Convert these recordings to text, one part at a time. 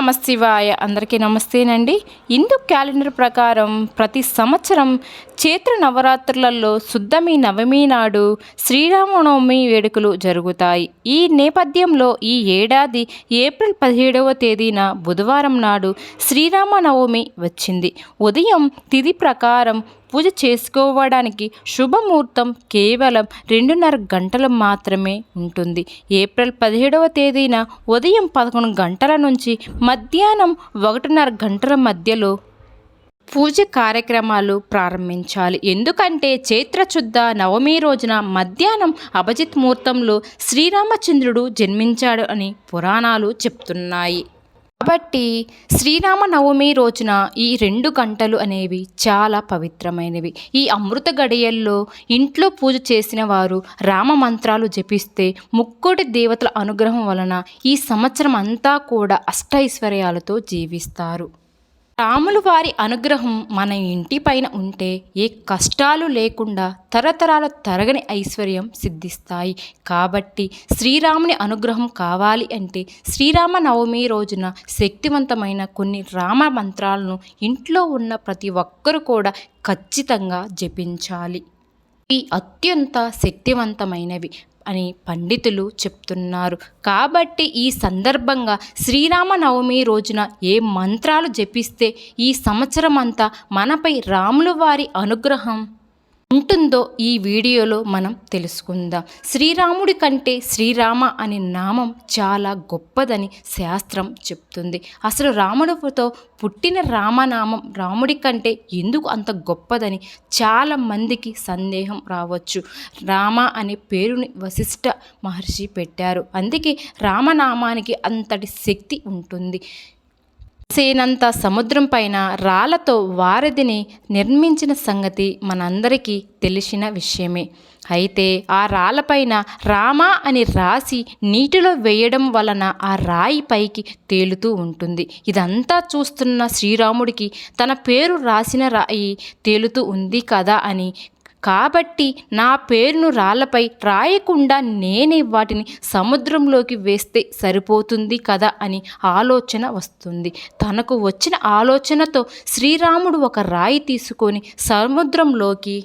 నమశివాయ. అందరికీ నమస్తేనండి. హిందూ క్యాలెండర్ ప్రకారం ప్రతి సంవత్సరం చైత్ర నవరాత్రులలో శుద్ధమి నవమి నాడు శ్రీరామనవమి వేడుకలు జరుగుతాయి. ఈ నేపథ్యంలో ఈ ఏడాది ఏప్రిల్ 17వ తేదీన బుధవారం నాడు శ్రీరామనవమి వచ్చింది. ఉదయం తిథి ప్రకారం పూజ చేసుకోవడానికి శుభముహూర్తం కేవలం 2:30 గంటలు మాత్రమే ఉంటుంది. ఏప్రిల్ 17వ తేదీన ఉదయం 11 గంటల నుంచి మధ్యాహ్నం 1:30 గంటల మధ్యలో పూజ కార్యక్రమాలు ప్రారంభించాలి. ఎందుకంటే చైత్రశుద్ధ నవమి రోజున మధ్యాహ్నం అభిజిత్ ముహూర్తంలో శ్రీరామచంద్రుడు జన్మించాడు అని పురాణాలు చెప్తున్నాయి. కాబట్టి శ్రీరామనవమి రోజున ఈ 2 గంటలు అనేవి చాలా పవిత్రమైనవి. ఈ అమృత గడియల్లో ఇంట్లో పూజ చేసిన వారు రామ మంత్రాలు జపిస్తే ముక్కోటి దేవతల అనుగ్రహం వలన ఈ సంవత్సరం అంతా కూడా అష్టైశ్వర్యాలతో జీవిస్తారు. రాములు వారి అనుగ్రహం మన ఇంటిపైన ఉంటే ఏ కష్టాలు లేకుండా తరతరాల తరగని ఐశ్వర్యం సిద్ధిస్తాయి. కాబట్టి శ్రీరాముని అనుగ్రహం కావాలి అంటే శ్రీరామనవమి రోజున శక్తివంతమైన కొన్ని రామ మంత్రాలను ఇంట్లో ఉన్న ప్రతి ఒక్కరూ కూడా ఖచ్చితంగా జపించాలి. ఇవి అత్యంత శక్తివంతమైనవి అని పండితులు చెప్తున్నారు. కాబట్టి ఈ సందర్భంగా శ్రీరామనవమి రోజున ఏ మంత్రాలు జపిస్తే ఈ సంవత్సరం అంతా మనపై రాముల వారి అనుగ్రహం ఉంటుందో ఈ వీడియోలో మనం తెలుసుకుందాం. శ్రీరాముడి కంటే శ్రీరామ అనే నామం చాలా గొప్పదని శాస్త్రం చెప్తుంది. అసలు రాముడితో పుట్టిన రామనామం రాముడి కంటే ఎందుకు అంత గొప్పదని చాలా మందికి సందేహం రావచ్చు. రామ అనే పేరుని వశిష్ఠ మహర్షి పెట్టారు. అందుకే రామనామానికి అంతటి శక్తి ఉంటుంది. సేనంత సముద్రం పైన రాళ్లతో వారధిని నిర్మించిన సంగతి మనందరికీ తెలిసిన విషయమే. అయితే ఆ రాళ్లపైన రామ అని రాసి నీటిలో వేయడం వలన ఆ రాయి పైకి తేలుతూ ఉంటుంది. ఇదంతా చూస్తున్న శ్రీరాముడికి తన పేరు రాసిన రాయి తేలుతూ ఉంది కదా అని, కాబట్టి నా పేరును రాళ్లపై రాయకుండా నేనే వాటిని సముద్రంలోకి వేస్తే సరిపోతుంది కదా అని ఆలోచన వస్తుంది. తనకు వచ్చిన ఆలోచనతో శ్రీరాముడు ఒక రాయి తీసుకొని సముద్రంలోకి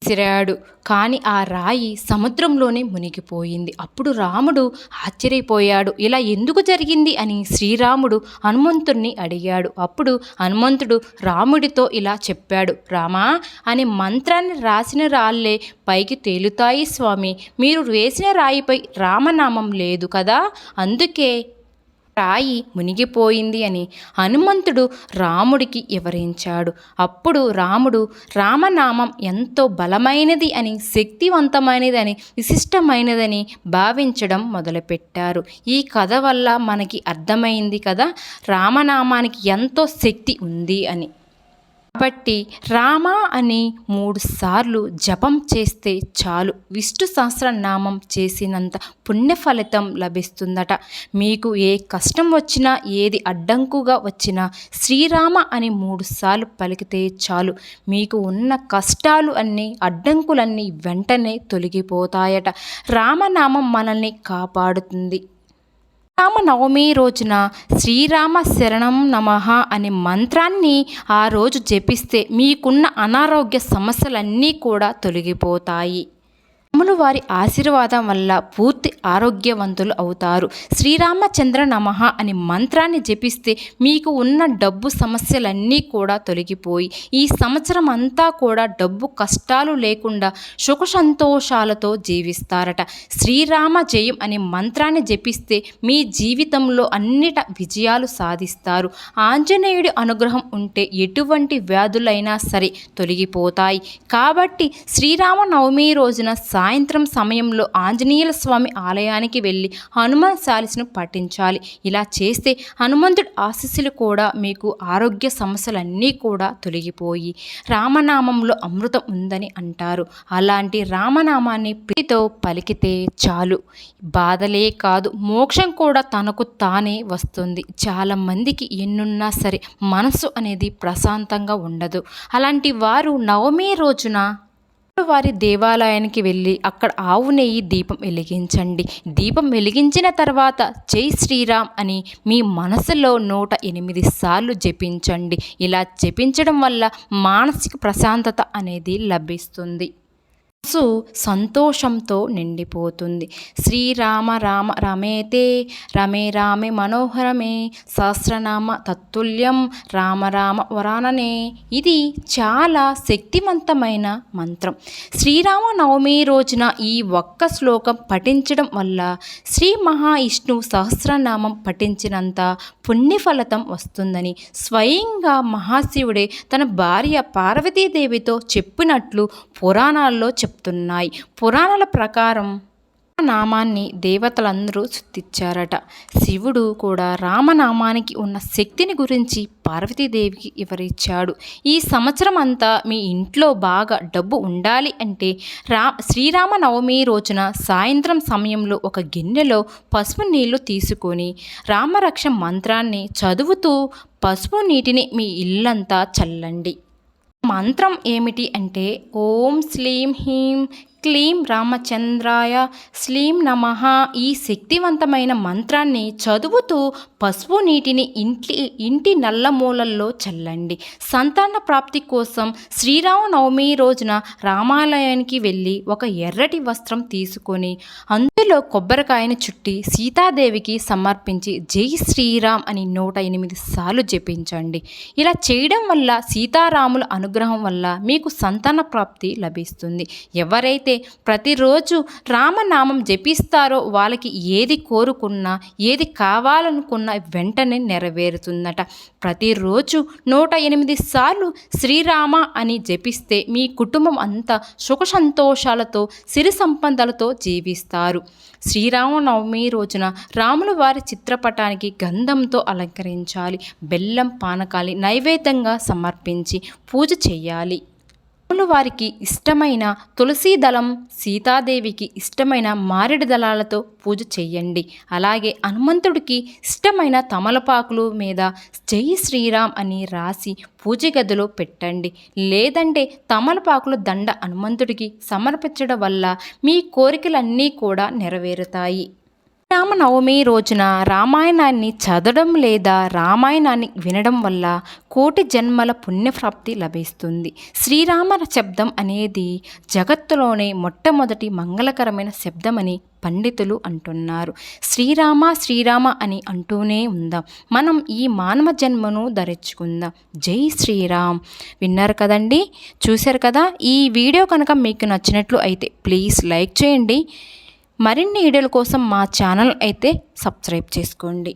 విసిరాడు. కానీ ఆ రాయి సముద్రంలోనే మునిగిపోయింది. అప్పుడు రాముడు ఆశ్చర్యపోయాడు. ఇలా ఎందుకు జరిగింది అని శ్రీరాముడు హనుమంతుడిని అడిగాడు. అప్పుడు హనుమంతుడు రాముడితో ఇలా చెప్పాడు. రామా అనే మంత్రాన్ని రాసిన రాళ్ళే పైకి తేలుతాయి స్వామి. మీరు వేసిన రాయిపై రామనామం లేదు కదా, అందుకే రాయి మునిగిపోయింది అని హనుమంతుడు రాముడికి వివరించాడు. అప్పుడు రాముడు రామనామం ఎంతో బలమైనది అని, శక్తివంతమైనది అని, విశిష్టమైనదని భావించడం మొదలుపెట్టారు. ఈ కథ వల్ల మనకి అర్థమైంది కదా రామనామానికి ఎంతో శక్తి ఉంది అని. కాబట్టి రామ అని 3 సార్లు జపం చేస్తే చాలు విష్ణు సహస్రనామం చేసినంత పుణ్య ఫలితం లభిస్తుందట. మీకు ఏ కష్టం వచ్చినా, ఏది అడ్డంకుగా వచ్చినా శ్రీరామ అని 3 సార్లు పలికితే చాలు మీకు ఉన్న కష్టాలు అన్నీ, అడ్డంకులన్నీ వెంటనే తొలగిపోతాయట. రామనామం మనల్ని కాపాడుతుంది. శ్రీరామనవమి రోజున శ్రీరామ శరణం నమః అనే మంత్రాన్ని ఆ రోజు జపిస్తే మీకున్న అనారోగ్య సమస్యలన్నీ కూడా తొలగిపోతాయి. రాములు వారి ఆశీర్వాదం వల్ల పూర్తి ఆరోగ్యవంతులు అవుతారు. శ్రీరామచంద్ర నమః అనే మంత్రాన్ని జపిస్తే మీకు ఉన్న డబ్బు సమస్యలన్నీ కూడా తొలగిపోయి ఈ సంవత్సరం అంతా కూడా డబ్బు కష్టాలు లేకుండా సుఖ సంతోషాలతో జీవిస్తారట. శ్రీరామ జయం అనే మంత్రాన్ని జపిస్తే మీ జీవితంలో అన్నిట విజయాలు సాధిస్తారు. ఆంజనేయుడి అనుగ్రహం ఉంటే ఎటువంటి వ్యాధులైనా సరే తొలగిపోతాయి. కాబట్టి శ్రీరామనవమి రోజున సాయంత్రం సమయంలో ఆంజనేయుల స్వామి ఆలయానికి వెళ్ళి హనుమాన్ చాలీసాను పఠించాలి. ఇలా చేస్తే హనుమంతుడి ఆశీస్సులు కూడా మీకు ఆరోగ్య సమస్యలన్నీ కూడా తొలగిపోయి రామనామంలో అమృతం ఉందని అంటారు. అలాంటి రామనామాన్ని ప్రీతితో పలికితే చాలు బాధలే కాదు మోక్షం కూడా తనకు తానే వస్తుంది. చాలామందికి ఎన్నున్నా సరే మనసు అనేది ప్రశాంతంగా ఉండదు. అలాంటి వారు నవమి రోజున వారి దేవాలయానికి వెళ్ళి అక్కడ ఆవు నెయ్యి దీపం వెలిగించండి. దీపం వెలిగించిన తర్వాత జై శ్రీరామ్ అని మీ మనసులో 108 సార్లు జపించండి. ఇలా జపించడం వల్ల మానసిక ప్రశాంతత అనేది లభిస్తుంది. మనసు సంతోషంతో నిండిపోతుంది. శ్రీరామ రామ రమేతే రమే రామే మనోహరమే సహస్రనామ తత్తుల్యం రామ రామ వరాననే. ఇది చాలా శక్తివంతమైన మంత్రం. శ్రీరామ నవమి రోజున ఈ ఒక్క శ్లోకం పఠించడం వల్ల శ్రీ మహావిష్ణువు సహస్రనామం పఠించినంత పుణ్యఫలితం వస్తుందని స్వయంగా మహాశివుడే తన భార్య పార్వతీదేవితో చెప్పినట్లు పురాణాల్లో చెప్తున్నాయి. పురాణాల ప్రకారం నామాన్ని దేవతలందరూ స్తుతించారట. శివుడు కూడా రామనామానికి ఉన్న శక్తిని గురించి పార్వతీదేవికి వివరించాడు. ఈ సంవత్సరం అంతా మీ ఇంట్లో బాగా డబ్బు ఉండాలి అంటే శ్రీరామ నవమి రోజున సాయంత్రం సమయంలో ఒక గిన్నెలో పసుపు నీళ్లు తీసుకొని రామరక్ష మంత్రాన్ని చదువుతూ పసుపు నీటిని మీ ఇల్లంతా చల్లండి. మంత్రం ఏమిటి అంటే ఓం శ్లీం హ్రీం క్లీం రామచంద్రాయ శ్లీం నమః. ఈ శక్తివంతమైన మంత్రాన్ని చదువుతూ పసుపు నీటిని ఇంటి నల్ల మూలల్లో చల్లండి. సంతాన ప్రాప్తి కోసం శ్రీరామనవమి రోజున రామాలయానికి వెళ్ళి ఒక ఎర్రటి వస్త్రం తీసుకొని అందులో కొబ్బరికాయను చుట్టి సీతాదేవికి సమర్పించి జై శ్రీరామ్ అని 108 సార్లు జపించండి. ఇలా చేయడం వల్ల సీతారాముల అనుగ్రహం వల్ల మీకు సంతాన ప్రాప్తి లభిస్తుంది. ఎవరైతే ప్రతిరోజు రామనామం జపిస్తారో వాళ్ళకి ఏది కోరుకున్నా ఏది కావాలనుకున్నా వెంటనే నెరవేరుతుందట. ప్రతిరోజు 108 సార్లు శ్రీరామ అని జపిస్తే మీ కుటుంబం అంతా సుఖ సంతోషాలతో సిరి సంపదలతో జీవిస్తారు. శ్రీరామనవమి రోజున రాముల వారి చిత్రపటానికి గంధంతో అలంకరించాలి. బెల్లం పానకాలి నైవేద్యంగా సమర్పించి పూజ చేయాలి. రాముల వారికి ఇష్టమైన తులసి దళం, సీతాదేవికి ఇష్టమైన మారేడు దళాలతో పూజ చేయండి. అలాగే హనుమంతుడికి ఇష్టమైన తమలపాకులు మీద జై శ్రీరామ్ అని రాసి పూజ గదిలో పెట్టండి. లేదంటే తమలపాకుల దండ హనుమంతుడికి సమర్పించడం వల్ల మీ కోరికలన్నీ కూడా నెరవేరుతాయి. శ్రీరామనవమి రోజున రామాయణాన్ని చదవడం లేదా రామాయణాన్ని వినడం వల్ల కోటి జన్మల పుణ్యప్రాప్తి లభిస్తుంది. శ్రీరామ శబ్దం అనేది జగత్తులోనే మొట్టమొదటి మంగళకరమైన శబ్దమని పండితులు అంటున్నారు. శ్రీరామ శ్రీరామ అని అంటూనే ఉందాం. మనం ఈ మానవ జన్మను ధరించుకుందాం. జై శ్రీరామ్. విన్నారు కదండి, చూశారు కదా. ఈ వీడియో కనుక మీకు నచ్చినట్లు అయితే ప్లీజ్ లైక్ చేయండి. మరిన్ని వీడియోల కోసం మా ఛానల్ అయితే సబ్స్క్రైబ్ చేసుకోండి.